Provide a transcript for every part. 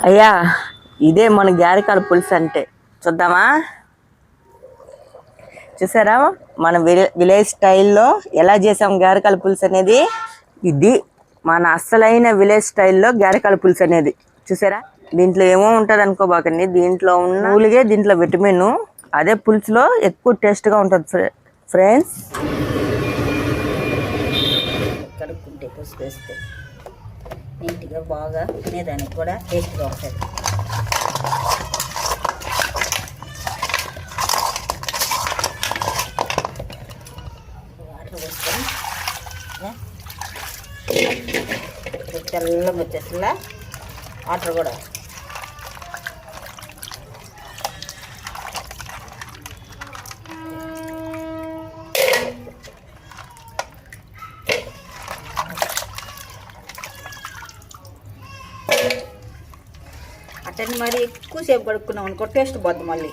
అయ్యా ఇదే మన గారికాల పులుసు అంటే చూద్దామా. చూసారా మన విలేజ్ స్టైల్లో ఎలా చేసాం గారికాల పులుసు అనేది. ఇది మన అస్సలైన విలేజ్ స్టైల్లో గారికాల పులుసు అనేది. చూసారా దీంట్లో ఏమో ఉంటుంది అనుకోబాకండి, దీంట్లో ఉన్న ఊలిగే దీంట్లో విటమిన్, అదే పులుసులో ఎక్కువ టేస్ట్గా ఉంటుంది ఫ్రెండ్స్. కడుక్కుంటే పసుపు వేస్తే నీట్గా బాగా తినేదానికి కూడా టేస్ట్గా ఉంటుంది. వాటర్ పోసుకొని తెల్లగా వచ్చేసలా వాటర్ కూడా అట్టని మరి ఎక్కువసేపు కడుక్కున్నాం అనుకో టేస్ట్ పోద్ది మళ్ళీ.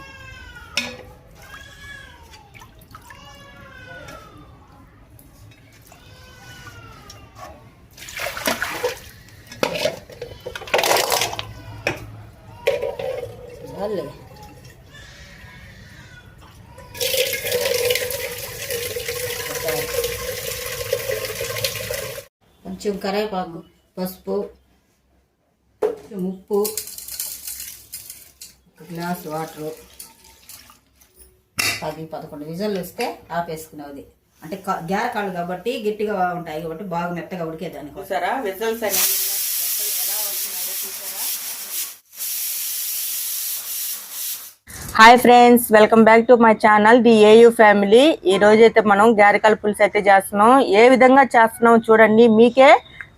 చాలే కొంచెం కరివేపాకు, పసుపు, ఉప్పు, గ్లాస్ వాటరు, 10-11 విజల్లు వస్తే ఆపేసుకునేది. అంటే గారకాళ్ళు కాబట్టి గట్టిగా ఉంటాయి కాబట్టి బాగా మెత్తగా ఉడికేదానికి. చూసారా విజల్స్ అనేవి hi friends, welcome back to my channel the AU family. ఈ రోజు అయితే మనం గారికాల పులుసు అయితే చేస్తున్నాం. ఏ విధంగా చేస్తున్నాం చూడండి, మీకే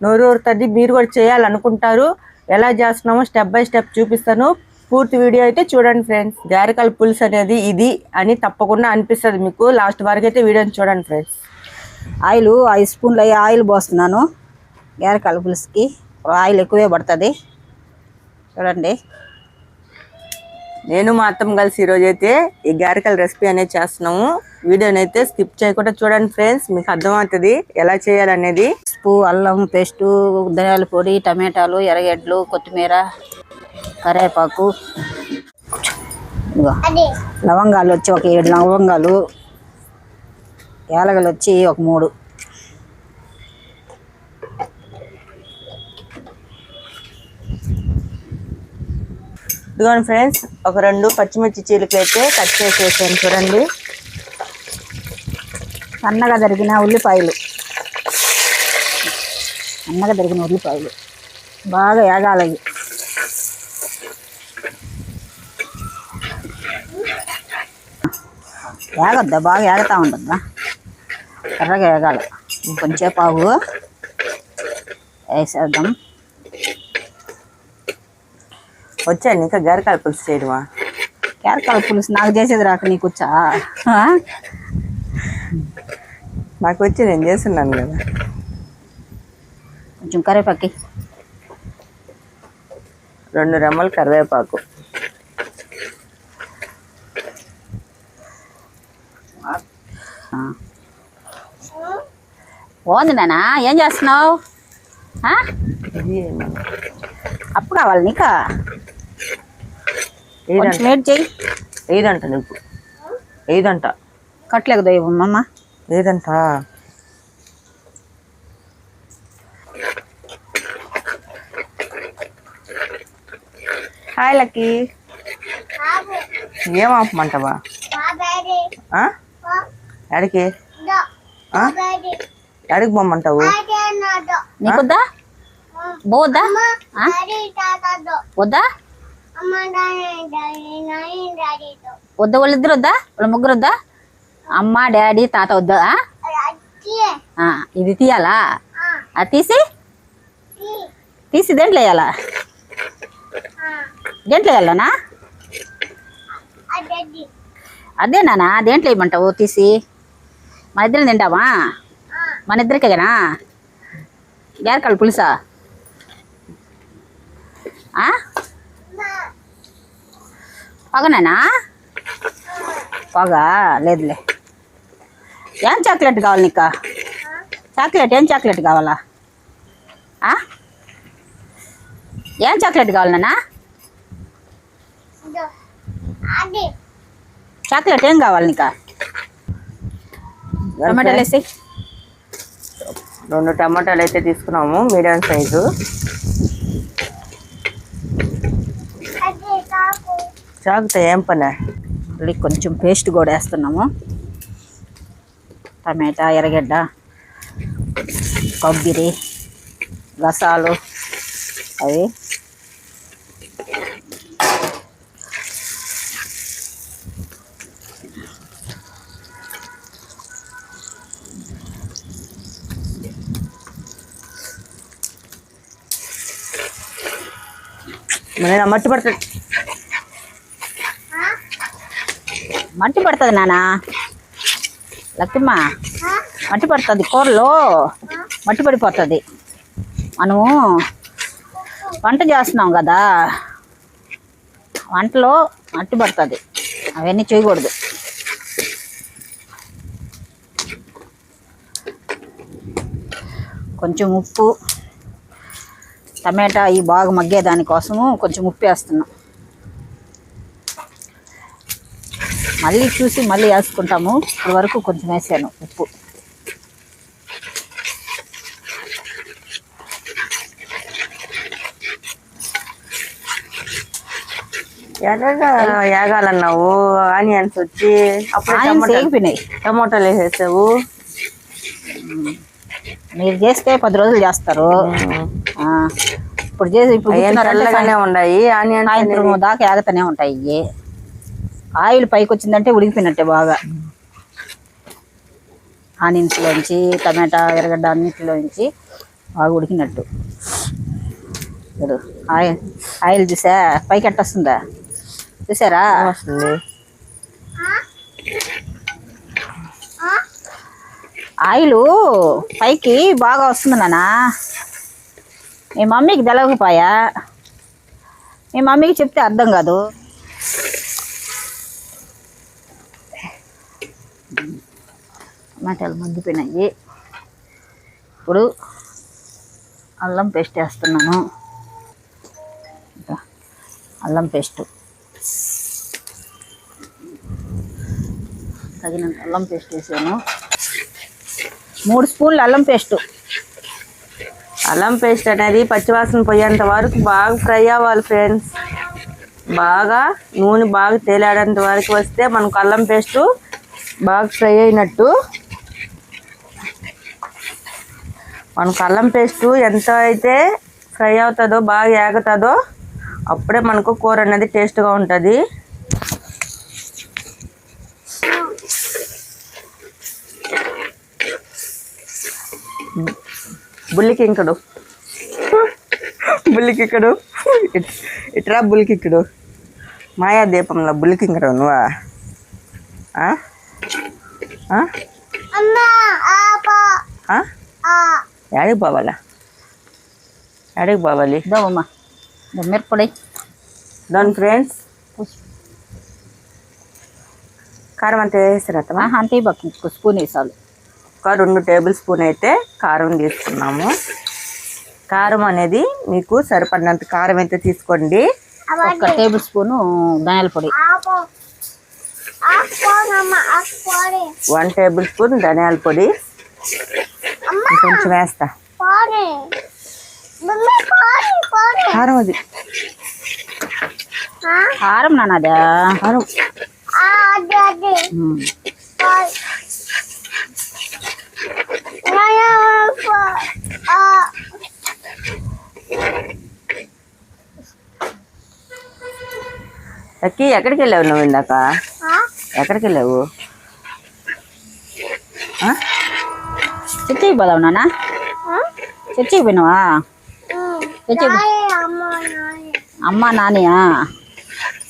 నోరూరుతుంది, మీరు కూడా చేయాలనుకుంటారు. ఎలా చేస్తున్నామో స్టెప్ బై స్టెప్ చూపిస్తాను, పూర్తి వీడియో అయితే చూడండి ఫ్రెండ్స్. గారికాల పులుసు అనేది ఇది అని తప్పకుండా అనిపిస్తుంది మీకు. లాస్ట్ వరకు అయితే వీడియోని చూడండి ఫ్రెండ్స్. ఆయిల్ 5 స్పూన్లు ఆయిల్ పోస్తున్నాను. గారికాల పులుసుకి ఆయిల్ ఎక్కువే పడుతుంది చూడండి. నేను మా అత్తమ్మ కలిసి ఈరోజు అయితే ఈ గారికాల రెసిపీ అనేది చేస్తున్నాము. వీడియోని అయితే స్కిప్ చేయకుండా చూడండి ఫ్రెండ్స్, మీకు అర్థమవుతుంది ఎలా చేయాలనేది. పసుపు, అల్లం పేస్టు, ధనియాల పొడి, టమాటాలు, ఎర్రగడ్డలు, కొత్తిమీర, కరివేపాకు, లవంగాలు వచ్చి ఒక 7 లవంగాలు, యాలగలు వచ్చి ఒక 3. ఇదిగోండి ఫ్రెండ్స్, ఒక 2 పచ్చిమిర్చి చీలికలు అయితే కట్ చేసేసాను చూడండి. సన్నగా తరిగిన ఉల్లిపాయలు, బాగా ఏగాలి. ఏగద్దా, బాగా ఏగుతూ ఉంటుందా, ఎర్రగా ఏగాలి. కొంచెం పావు వేసేద్దాం. వచ్చాను ఇంకా గారికాల పులుసు చేయడమా? గారికాల పులుసు నాకు చేసేది రాక నీకు వచ్చా? నాకు వచ్చి నేను చేస్తున్నాను కదా. కొంచెం కరివేపాకు, 2 రెమ్మలు కరివేపాకు, బాగుంది నాన్న. ఏం చేస్తున్నావు? అప్పుడు కావాలి నీకు, లేట్ చెయ్యి. ఏదంట నీకు? ఏదంట? కట్టలేక దొయ్యమ్మ. ఏదంట? హాయ్ లక్కీ, ఏం ఆపమంటావా? ఎడికి ఎడికి పోమ్మంటావు? నీకొద్దా? పోవద్దా? వద్దా? వద్దా? వాళ్ళిద్దరు వద్దా? వాళ్ళ ముగ్గురు వద్దా? అమ్మ, డాడీ, తాత వద్దా? ఇది తీయాలా? అది తీసి దేంట్లో వేయాలా? దేంట్లో వేయాలనా? అదేనా దేంట్లో వేయమంటావు? తీసి మన ఇద్దరం తింటావా? మన ఇద్దరికేనా గారికాల పులుసా? పగనా? పొగ లేదులే. ఏం చాక్లెట్ కావాలి నీకు? చాక్లెట్ ఏం చాక్లెట్ కావాలా? ఏం చాక్లెట్ కావాలి నాన్న? చాక్లెట్ ఏం కావాలి నీకా? టమాటాలు వేసి 2 టమాటాలు అయితే తీసుకున్నాము, మీడియం సైజు. చాకుతో ఏం పని? మళ్ళీ కొంచెం పేస్ట్ కూడా వేస్తున్నాము. టమాటా, ఎర్రగడ్డ, కొబ్బరి, గసాలు అవి మట్టి పడుతుంది. మట్టి పడుతుంది నాన్న, లక్కిమ్మ మట్టి పడుతుంది. కూరలో మట్టి పడిపోతుంది. మనము వంట చేస్తున్నాం కదా, వంటలో మట్టి పడుతుంది, అవన్నీ చేయకూడదు. కొంచెం ఉప్పు, టమాటా ఈ బాగా మగ్గే దానికోసము కొంచెం ఉప్పు వేస్తున్నాం. మళ్ళీ చూసి మళ్ళీ వేసుకుంటాము. ఇప్పుడు వరకు కొంచెం వేసాను ఉప్పు. ఎర్రగా ఏగాలన్నావు, ఆనియన్స్ వచ్చి అప్పుడు వేగిపోయినాయి. టమాటాలు వేసేసావు. మీరు చేస్తే 10 రోజులు చేస్తారు. ఇప్పుడు చేసి ఇప్పుడు ఉన్నాయి ఆనియన్స్, సాయంత్రం దాకా ఏగతనే ఉంటాయి. ఆయిల్ పైకి వచ్చిందంటే ఉడికిపోయినట్టే బాగా. ఆనియన్స్లోంచి టమాటా, ఎర్రగడ్డ అన్నింటిలోంచి బాగా ఉడికినట్టు. ఇప్పుడు ఆయిల్ చూసా పైకి ఎట్టొస్తుందా, చూసారా? వస్తుంది. ఆయిల్ పైకి బాగా వస్తుంది నాన్న. మీ మమ్మీకి తెలవకపోయా, మీ మమ్మీకి చెప్తే అర్థం కాదు. టమాటాలు మగ్గిపోయినాయి. ఇప్పుడు అల్లం పేస్ట్ వేస్తున్నాను. అల్లం పేస్ట్ తగినంత అల్లం పేస్ట్ వేసాను. 3 స్పూన్లు అల్లం పేస్టు. అల్లం పేస్ట్ అనేది పచ్చివాసన పోయేంత వరకు బాగా ఫ్రై అవ్వాలి ఫ్రెండ్స్. బాగా నూనె బాగా తేలాడేంత వరకు వస్తే మనకు అల్లం పేస్టు బాగా ఫ్రై అయినట్టు. మనకు అల్లం పేస్టు ఎంత అయితే ఫ్రై అవుతుందో, బాగా ఏగుతుందో, అప్పుడే మనకు కూర అనేది టేస్ట్గా ఉంటుంది. బుల్లికింకుడు ఇట్రా, బుల్లికింకుడు మాయాదీపంలో బుల్లికింకుడు నువ్వా? యాడికి పోవాలా? యాడికి పోవాలి? దోమమ్మ మిరపొడి దాని ఫ్రెండ్స్. కారం అంతా వేసారు అంతే, ఇంకో స్పూన్ వేసాలి. ఒక 2 టేబుల్ స్పూన్ అయితే కారం తీసుకున్నాము. కారం అనేది మీకు సరిపడినంత కారం అయితే తీసుకోండి. 1 టేబుల్ స్పూను ధనియాల పొడి, 1 టేబుల్ స్పూన్ ధనియాల పొడి. కొంచెం వేస్తా కారం. అది కారం నాన్నదా? కారం అక్కి ఎక్కడికి వెళ్ళావు నువ్వు? ఇందాక ఎక్కడికి వెళ్ళావు? చర్చికి పోదావు నాన్న? చర్చికి పోయినావా? చర్చికి అమ్మ నానియా?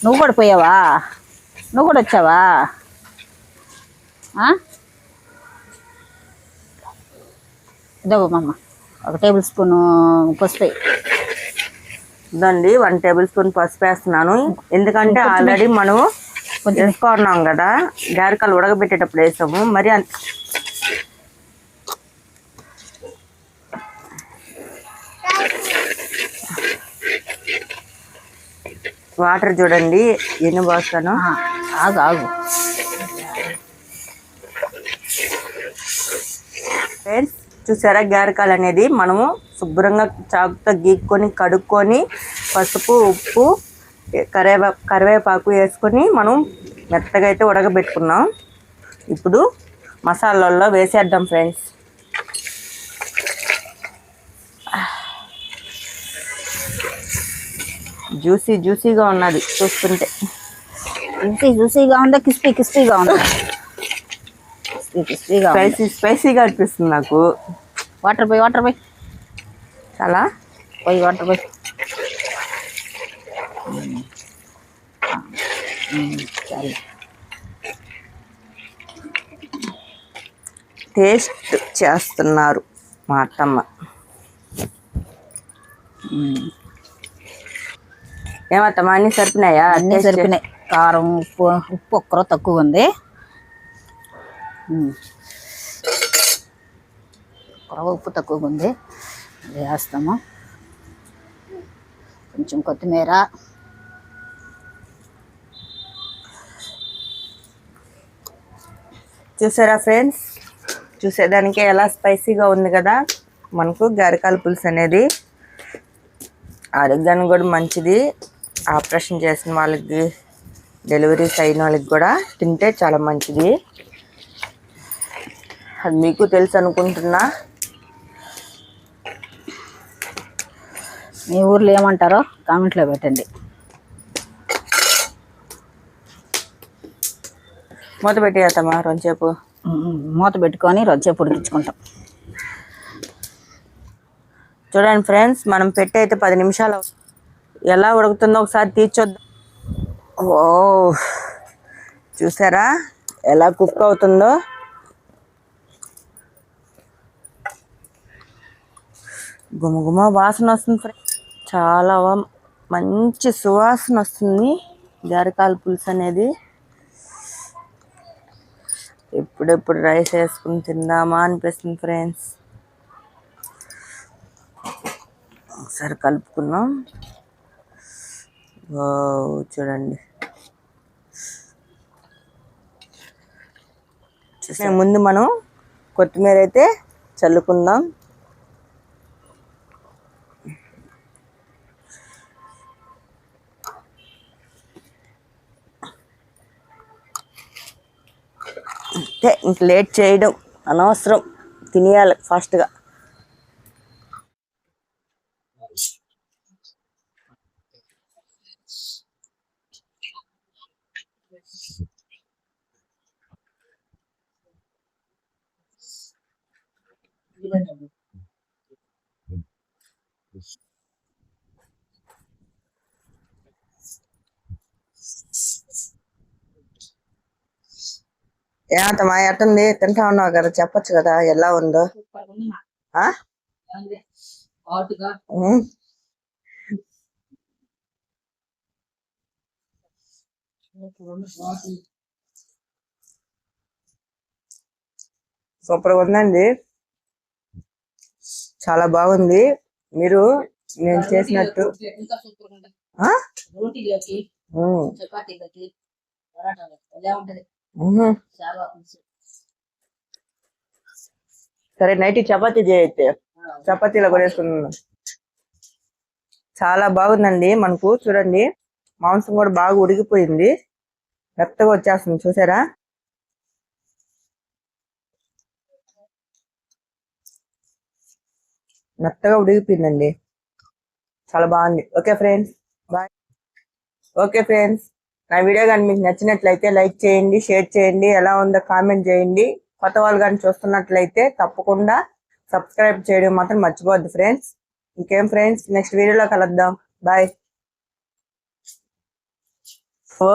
నువ్వు కూడా పోయావా? నువ్వు కూడా వచ్చావా? ఇదమ్మా 1 టేబుల్ స్పూను పసుపు ఇదండి. 1 టేబుల్ స్పూన్ పసుపు వేస్తున్నాను. ఎందుకంటే ఆల్రెడీ మనం కొంచెం వేసుకున్నాం కదా, గారెకాయలు ఉడకబెట్టేటప్పుడు వేసాము. మరి అంత వాటర్ చూడండి ఎన్ని పోస్తాను. ఆగు ఆగు. ఫ్రెండ్స్ చూసారా, గారకాలు అనేది మనము శుభ్రంగా చాకుతో గీక్కొని కడుక్కొని పసుపు ఉప్పు కరివేపాకు వేసుకొని మనం మెత్తగా అయితే ఉడకబెట్టుకున్నాం. ఇప్పుడు మసాలాల్లో వేసేద్దాం ఫ్రెండ్స్. జ్యూసీగా ఉన్నది చూస్తుంటే. జ్యూసీగా ఉందా, క్రిస్పీగా ఉందా? క్రిస్పీగా, స్పైసీగా అనిపిస్తుంది నాకు. వాటర్ పోయి చాలా వాటర్ పోయి. సరే, టేస్ట్ చేస్తున్నారు మా అత్తమ్మ. ఏమత్తమ్మా అన్నీ సరిపోయినాయా? అన్నీ సరిపోయినాయి. కారం ఉప్పు ఒక్కరో తక్కువ ఉంది. ఉప్పు తక్కువగా ఉంది, వేస్తాము. కొంచెం కొత్తిమీర, చూసారా ఫ్రెండ్స్, చూసేదానికి ఎలా స్పైసీగా ఉంది కదా. మనకు గారకాల పులుసు అనేది ఆరోగ్యానికి కూడా మంచిది. ఆపరేషన్ చేసిన వాళ్ళకి, డెలివరీస్ అయిన వాళ్ళకి కూడా తింటే చాలా మంచిది. అది మీకు తెలుసు అనుకుంటున్నా. మీ ఊర్లో ఏమంటారో కామెంట్లో పెట్టండి. మూత పెట్టేస్తామా రొంచేపు? మూత పెట్టుకొని రొంచేపు ఉడికించుకుంటాం. చూడండి ఫ్రెండ్స్, మనం పెట్టి అయితే 10 నిమిషాలు ఎలా ఉడుకుతుందో ఒకసారి తీర్చొద్దాం. ఓ చూసారా ఎలా కుక్ అవుతుందో. గుమగుమ వాసన వస్తుంది ఫ్రెండ్స్. చాలా మంచి సువాసన వస్తుంది గారకాల పులుసు అనేది. ఎప్పుడెప్పుడు రైస్ వేసుకుని తిందామా అనిపిస్తుంది ఫ్రెండ్స్. ఒకసారి కలుపుకున్నాం. చూడండి, ముందు మనం కొత్తిమీర అయితే చల్లుకుందాం. అంతే, ఇంక లేట్ చేయడం అనవసరం, తినేయాలి ఫాస్ట్గా. ఏమంతమా ఎట్టుంది? తింటా ఉన్నావు కదా, చెప్పచ్చు కదా ఎలా ఉందో. సూపర్గా ఉందండి, చాలా బాగుంది. మీరు నేను చేసినట్టు సరే నైట్ చపాతీ చేయైతే, చపాతీలో కూడా వేసుకున్నాను. చాలా బాగుందండి. మనకు చూడండి మాంసం కూడా బాగా ఉడికిపోయింది, మెత్తగా వచ్చేస్తుంది. చూసారా, మెత్తగా ఉడికిపోయిందండి, చాలా బాగుంది. Okay friends, bye. Okay friends, నా వీడియో కానీ మీకు నచ్చినట్లయితే లైక్ చేయండి, షేర్ చేయండి, ఎలా ఉందో కామెంట్ చేయండి. కొత్త వాళ్ళు కానీ చూస్తున్నట్లయితే తప్పకుండా సబ్స్క్రైబ్ చేయడం మాత్రం మర్చిపోవద్దు ఫ్రెండ్స్. ఇంకేం ఫ్రెండ్స్, నెక్స్ట్ వీడియోలో కలుద్దాం. బాయ్. ఓ